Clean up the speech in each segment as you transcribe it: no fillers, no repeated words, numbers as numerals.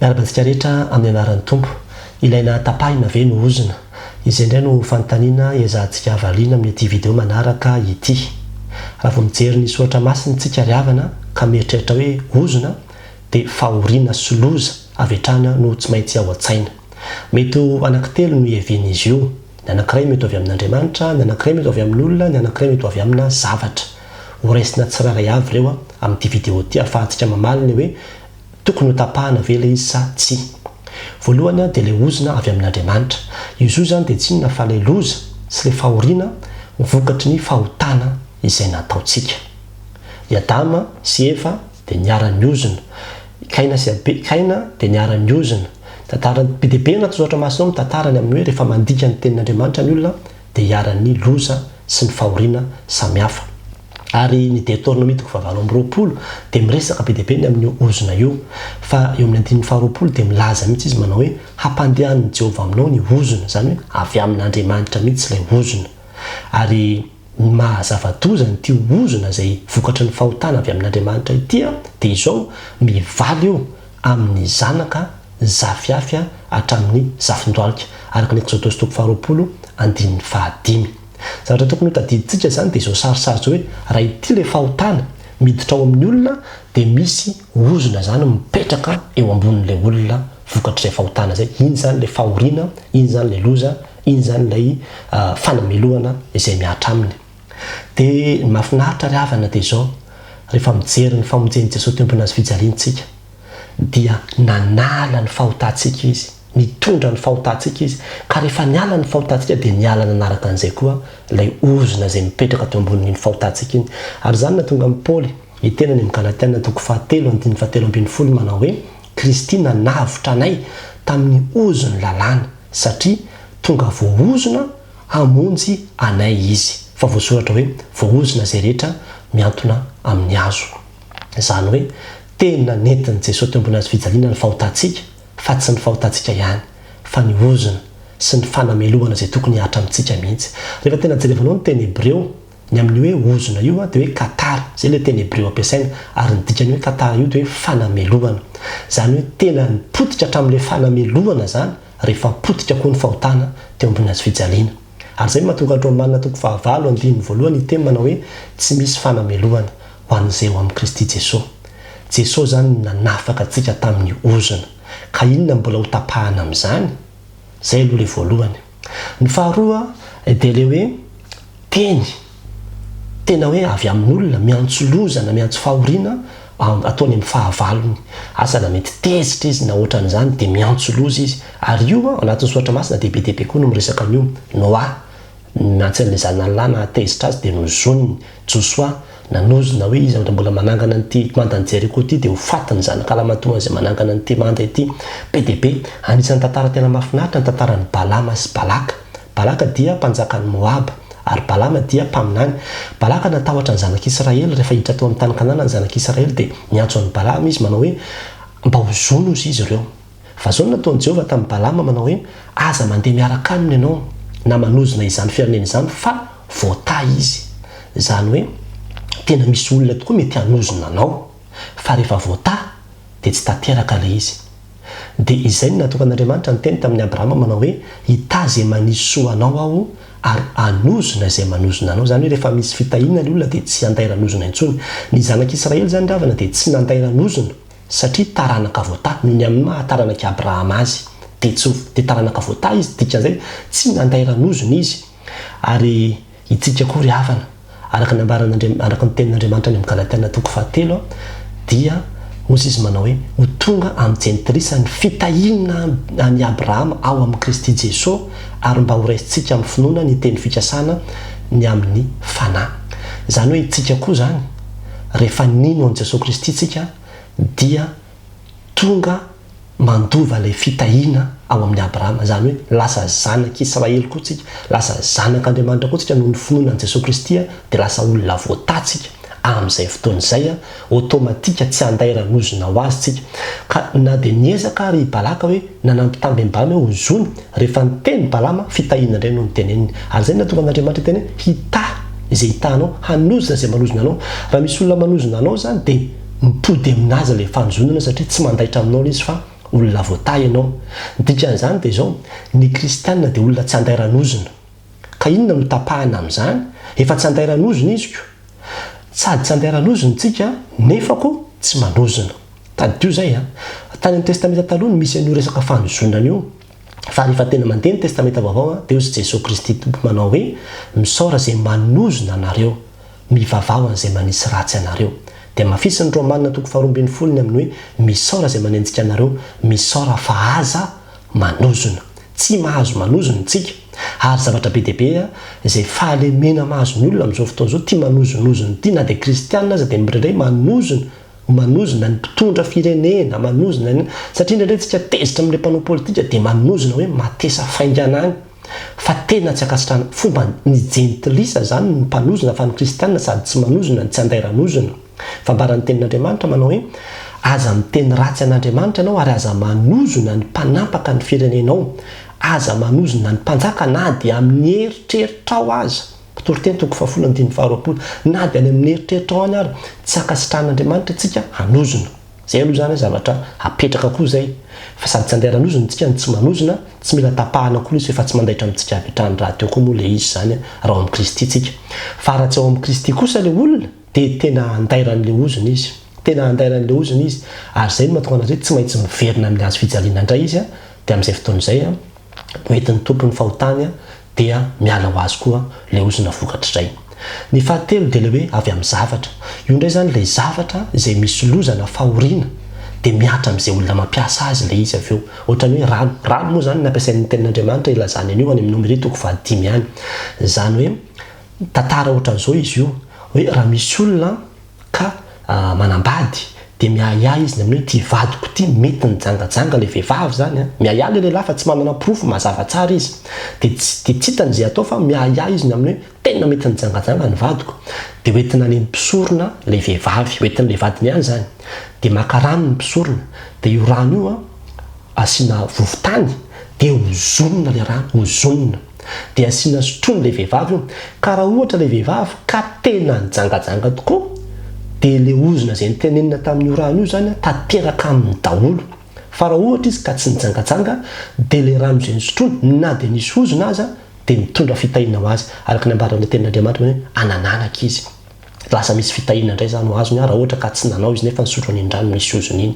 Miarabantsika rehetra amin'ny anaran'ny tompo ilaina tapahina ve no ozona izay indray no fanontaniana iazantsika avaliana amin'ny ity video manaraka ity. Raha vao mijery ny soratra masina tsika riavana ka mieritreritra hoe ozona dia fahoriana sy loza avy hatrany no tsy maintsy ao an-tsaina. Mety ho anankitelo no hevian'izy io. Ny anankiray mety avy amin'Andriamanitra, ny anankiray mety avy amin'olona, ny anankiray mety avy amina zavatra. Ho raisina tsiraray avy ireo amin'ity video ity ahafahantsika mamaly hoe tokony ho tapahana ve ilay izy sa tsy. Voalohany dia ilay ozona avy amin'Andriamanitra. Izy io zany dia tsy inona fa ilay loza sy ilay fahoriana vokatry ny fahotana izay nataontsika. I Adama sy Eva dia niara-ny ozona. Kaina sy Kaina dia niara-ny ozona. Tantarany be dia be anaty soratra masina mitantarany amin'ny hoe rehefa mandika ny tenin'Andriamanitra ny olona dia hiara-ny loza sy ny fahoriana samihafa. Ary ny Deutéronome 7:20 dia miresaka be dia be ny amin'ny ozona io. Fa eo amin'ny 9:20 dia milaza mihitsy izy manao hoe hampandehan'i Jehovah aminao ny ozona, zany hoe avy amin'Andriamanitra mihitsy ilay ozona. Ary mahazava-doza ny ity ozona izay vokatry ny fahotana avy amin'Andriamanitra ity dia izao mivaly io amin'ny zanaka zafiafy hatramin'ny zafin-doalika araka ny Exodus 20:5. Zavatra tokony ho tadidintsika zany dia izao sarisary izao hoe raha ity ilay fahotana miditra ao amin'ny olona dia misy ozona zany mipetraka eo ambonin'ilay olona vokatry izay fahotana izay. Iny zany ilay fahoriana, iny zany ilay loza, iny zany ilay fanamelohana izay miatra aminy. Dia ny mahafinaritra riavana dia izao rehefa mijery ny famonjen'i Jesosy teo ambony hazo fijaliantsika dia nanala ny fahotantsika izy, nitondra ny fahotantsika izy, ka rehefa niala ny fahotantsika dia niala nanaraka an'izay koa ilay ozona izay mipetraka teo ambonin'iny fahotantsika iny. Ary zany natonga amin'ny Paoly itenany amin'ny Galatiana 4:7-7 manao hoe Kristy nanavotra anay tamin'ny ozony lalàna satria tonga voaozona hamonjy anay izy. Fa voasoratra hoe voaozona izay rehetra miantona amin'ny hazo. Izany hoe tena nentin'i Jesosy teo ambony hazo fijaliana ny fahotantsika, fa tsy ny fahotantsika ihany fa ny ozona sy ny fanamelohana izay tokony hatra amintsika mihitsy. Rehefa tena jerevanao ny teny Hebreo ny amin'ny hoe ozona io dia hoe katara, izay ilay teny Hebreo ampiasaina, ary ny dikany hoe katara io dia hoe fanamelohana. Izany hoe tena nipotika hatramin'ilay fanamelohana zany rehefa potika koa ny fahotana teo ambony hazo fijaliana. Ary izay mahatonga Romanina 9:1 iteny manao hoe tsy misy fanamelohana ho an'izay eo amin'ny Kristy Jesosy. Jesosy zany nanafaka antsika tamin'ny ozona. Ka inona mbola ho tapahana amin'izany? Zay aloha ilay voalohany. Ny faharoa dia ilay hoe tena hoe avy amin'olona miantso loza na miantso fahoriana ataony amin'ny fahavalony. Asa na mety tezitra izy na ohatran'izany dia miantso loza izy. Ary io anatin'ny soratra masina dia be dia be koa no miresaka an'io. Noa nantsy zanany lahy na tezitra azy dia nozoniny. Josoa nanozona hoe izy mbola manangana n'ity mandan'i Jeriko ity dia ho fatiny zanaka lamatoana izay manangana n'ity manda ity. Be dia be anisan'ny tantara tena mahafinaritra ny tantaran'ny Balama sy Balaka. Balaka dia mpanjakan'ny Moaba ary Balama dia mpaminany. Balaka natahotra ny zanak'Israely rehefa hiditra tao amin'ny tany Kanana ny zanak'Israely dia niantso an'i Balama izy manao hoe mba ho zono izy ireo. Fa zao nataon'i Jehovah tamin'ny Balama manao hoe aza mandeha miaraka aminy ianao na manozona izany firenena izany fa voata izy. Izany hoe tena misy olona tokoa mety hanozona anao fa rehefa voata dia tsy tanteraka ilay izy. Dia izay no natokan'Andriamanitra ny teny tamin'ny Abrahama manao hoe hita izay manisy soa anao aho ary hanozona izay manozona anao. Zany hoe rehefa misy fitahiana ny olona dia tsy handay ranozona intsony. Ny zanak'Israely zany ravana dia tsy nanday ranozona satria taranaka voata noho ny amin'ny mahataranaka Abrahama azy dia taranaka voata izy, dikan'izay tsy nanday ranozona izy. Ary itsika koa riavana araka ny tenin'Andriamanitra ny amin'ny Galatiana 4:7 dia hozy izy manao hoe ho tonga amin'ny jentirisa ny fitahiana ny Abrahama ao amin'ny Kristy Jesosy ary mba ho raisitsika amin'ny finoana ny teny fikasana ny amin'ny fanahy. Izany hoe itsika koa zany rehefa nino an'i Jesosy Kristy tsika dia tonga mandova ilay fitahiana ao amin'ny Abrahama. Zany hoe lasa zanak'Israely koa tsika, lasa zanak'Andriamanitra koa tsika noho ny finoana an'i Jesosy Kristy dia lasa olona voatantsika amin'izay fotoana izay automatika tsy handay ranozona ho azy tsika. Ka na dia niezaka ary Balaka hoe nanampitamby amin'ny Balama hoe ho zony rehefa niteny Balama fitahiana indray no niteneniny. Ary izay natonga an'Andriamanitra teny hoe hita izay hitanao, hanozona izay manozona anao. Raha misy olona manozona anao zany dia mipody aminazy ilay fanozonana satria tsy mandaitra aminao izy fa olona voatay ianao. Dikan'izany dia zao ny kristianina dia olona tsy andairan'ozona. Ka inona no tapahana amin'izany? Efa tsy andairan'ozona izy ko. Sady tsy andairan'ozona tsika nefa ko tsy manozona. Taddio zay a. Tany amin'ny testamenta taloha misy an'io resaka fanozonana io. Fa rehefa tena mandeha ny testamenta vaovao dia hozy Jesosy Kristy tompo manao hoe misaora izay manozona anareo, mivavao an'izay manisy ratsy anareo. Dia mafisy ny Romanina 12:20 amin'ny hoe misaora izay manenjika anareo, misaora fa aza manozona. Tsy mahazo manozona tsika. Ary zavatra be deabe izay fahalemena mahazo ny olona amin'izao fotoana izao tia manozonozona ity, na dia kristianina aza dia mirendray manozona ny mpitondra firenena, manozona ny satria indraindray tsika tezitra amin'ilay mpanao politika dia manozona hoe matesa faingana any. Fa tena tsy akasitrana fomba ny jentilisa zany ny mpanozona fa ny kristianina sady tsy manozona ny tsy andairanozona. Fa mbarany tenin'Andriamanitra manao hoe aza miteny ratsy an'Andriamanitra ianao ary aza manozona ny mpanampaka ny firenenao, aza manozona ny mpanjaka na dia amin'ny eritreritrao aza. Toriteny 12:12 na dia any amin'ny eritreritrao any ary tsy akasitran'Andriamanitra tsika hanozona. Zay aloha zany zavatra apetraka koa zay. Fa sady tsy andairanozona tsika ny tsy manozona, tsy mila tapahana koa izy efa tsy mandaitra amintsika hatrany raha teo koa moa le izy zany raha amin'ny Kristy tsika. Fa raha tsy ao amin'ny Kristy kosa le olona dia tena andairan'le ozona izy. Tena andairan'le ozona izy. Ary zay no mahatonga anazy tsy maintsy miverina amin'ny hazo fijaliana indray izy dia amin'izay fotoana izay hoentin'ny tompony fahotany dia miala ho azy koa le ozona vokatra izay. Ny fahatelo dia le hoe avy amin'ny zavatra. Io indray zany ilay zavatra izay misy lozana fahoriana dia miatra amin'izay olona mampiasa azy le izy avy eo. Ohatrany hoe rano. Rano moa zany nampiasain'ny tenin'Andriamanitra ilazany an'io any amin'ny Nomeri 5 any. Zany hoe tantara ohatran'izao izy io hoe raha misy olona ka manambady dia miahiahy izy amin'ny hoe ty vadiko ty mety nijangajanga le vehivavy zany miahiahy le lehilahy fa tsy manana profo mazava tsara izy dia tsy hitany izay atao fa miahiahy izy amin'ny hoe tena mety nijangajanga ny vadiko dia hoentina ny mpisorona le vehivavy, hoentin'le vadiny ihany zany dia maka rano ny mpisorona dia io rano io asiana vovotany dia hozonina le rano, hozonina dia asiana sotrony le vehivavy io. Ka raha ohatra le vehivavy ka tena nijangajanga tokoa dia le ozona izay nitenenina tamin'io rano io zany tanteraka amin'ny daholo. Fa raha ohatra izy ka tsy nijangajanga dia le rano izay nisotrony na dia nisy ozona aza dia mitondra fitahiana ho azy. Araka ny ambaran'ny tenin'Andriamanitra hoe anananaka izy. Lasa misy fitahiana indray zany ho azony raha ohatra ka tsy nanao izy nefa nisotro an'iny rano misy ozona iny.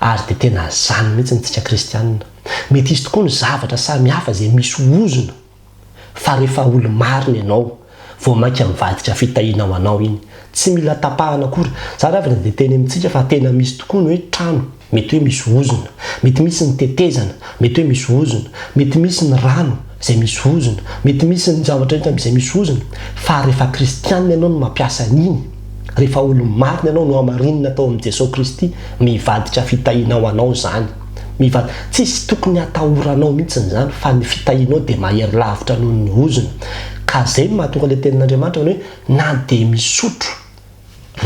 Ary dia tena zany mihitsy ntsika kristianina. Mety izy tokoa ny zavatra samihafa izay misy ozona. Fa rehefa olo-marina ianao vao mainka mivadika fitahiana ho anao iny. Tsy mila tapahana akory. Zany avy dia teny amintsika fa tena misy tokoa ny hoe trano mety hoe misy ozona, mety misy ny tetezana, mety hoe misy ozona, mety misy ny rano izay misy ozona, mety misy ny zavatra izay misy ozona. Fa rehefa kristianina ianao no mampiasa an'iny, rehefa olo-marina ianao no hamarinina tao amin'ny Jesosy Kristy, mivadika fitahiana ho anao zany. Tsisy tokony hatahoranao mihitsy zany fa ny fitahianao dia mahery lavitra noho ny ozona. Ka zay mahatonga le tenin'Andriamanitra hoe na dia misotro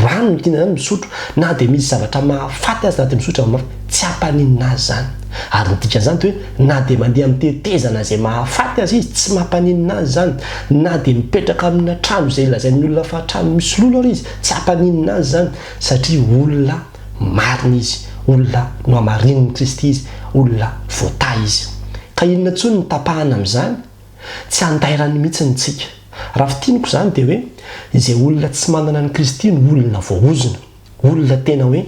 rano ny tiana zany misotro, na dia misy zavatra mahafaty azy na dia misotro mafy, tsy hampaninina azy zany. Ary midika zany hoe na dia mandeha amin'ny tetezana izay mahafaty azy izy tsy mampaninina azy zany, na dia mipetraka amina trano izay lazain'ny olona fa trano misy lolo ary izy tsy hampaninina azy zany satria olona marina izy, olona no hamarin'ny Kristy izy, olona voatay izy. Ka inona tsony ny tapahana amin'izany? Tsy andairany mihitsy ny tsika. Raha fitiniko zany dia hoe izay olona tsy manana ny Kristy no olona voaozona, olona tena hoe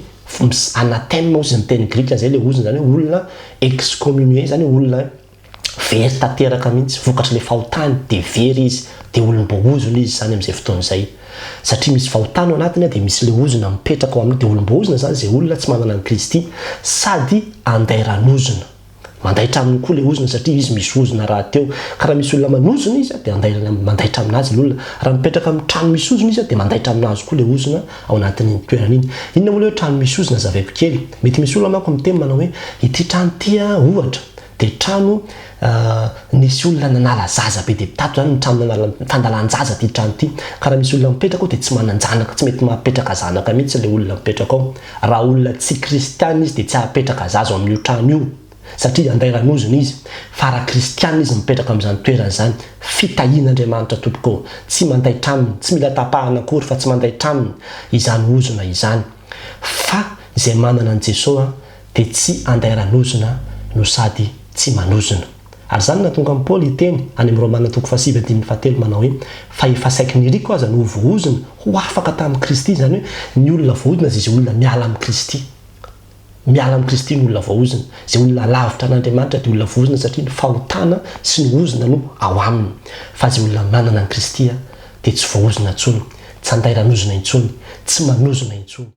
anathème ozy ny teny grika zay le ozona zany hoe olona excommunié zany olona very tanteraka mihitsy vokatra le fahotany dia very izy dia olom-boaozona izy zany amin'izay fotoana izay. Satria misy fahotany ao anatiny dia misy le ozona mipetraka ao aminy dia olom-boaozona zany izay olona tsy manana ny Kristy sady andairan'ozona. Mandaitra aminy koa le ozona satria izy misy ozona raha teo. Ka raha misy olona manozona izy dia mandaitra aminazy le olona. Raha mipetraka amin'ny trano misy ozona izy dia mandaitra aminazy koa le ozona ao anatin'ny toerana iny. Inona moa le hoe trano misy ozona zavaiko kely? Mety misy olona manko miteny manao hoe ity trano ity ohatra dia trano nisy olona nanala zaza be dia tato zany ny trano nanala fandalan-jaza ty trano ity. Ka raha misy olona mipetraka ao dia tsy manan-janaka, tsy mety mahapetraka zanaka mihitsy le olona mipetraka ao. Raha olona tsy kristianina izy dia tsy hahapetraka zaza ao amin'io trano io satria andairan'ozona izy. Fa raha kristianina izy mipetraka amin'izany toerana zany, fitahian'Andriamanitra tompoko, tsy mandaitra aminy, tsy mila tapahana akory fa tsy mandaitra aminy izany ozona izany. Fa izay manana an' Jesosy dia tsy andairanozona no sady tsy manozona. Ary zany natonga amin'ny Paoly iteny any amin'ny Romana 7:7 manao hoe fa efa saiky niriko aza no vohozona ho afaka tamin'ny Kristy. Zany hoe ny olona vohozona zay izay olona miala amin'ny Kristy. Miala amin'ny Kristy ny olona vohozona. Zay olona lavitra an'Andriamanitra dia olona vohozona satria ny fahotana sy ny hozona no ao aminy. Fa zay olona manana ny Kristy dia tsy vohozona intsony, tsy andairanozona intsony, tsy manozona intsony.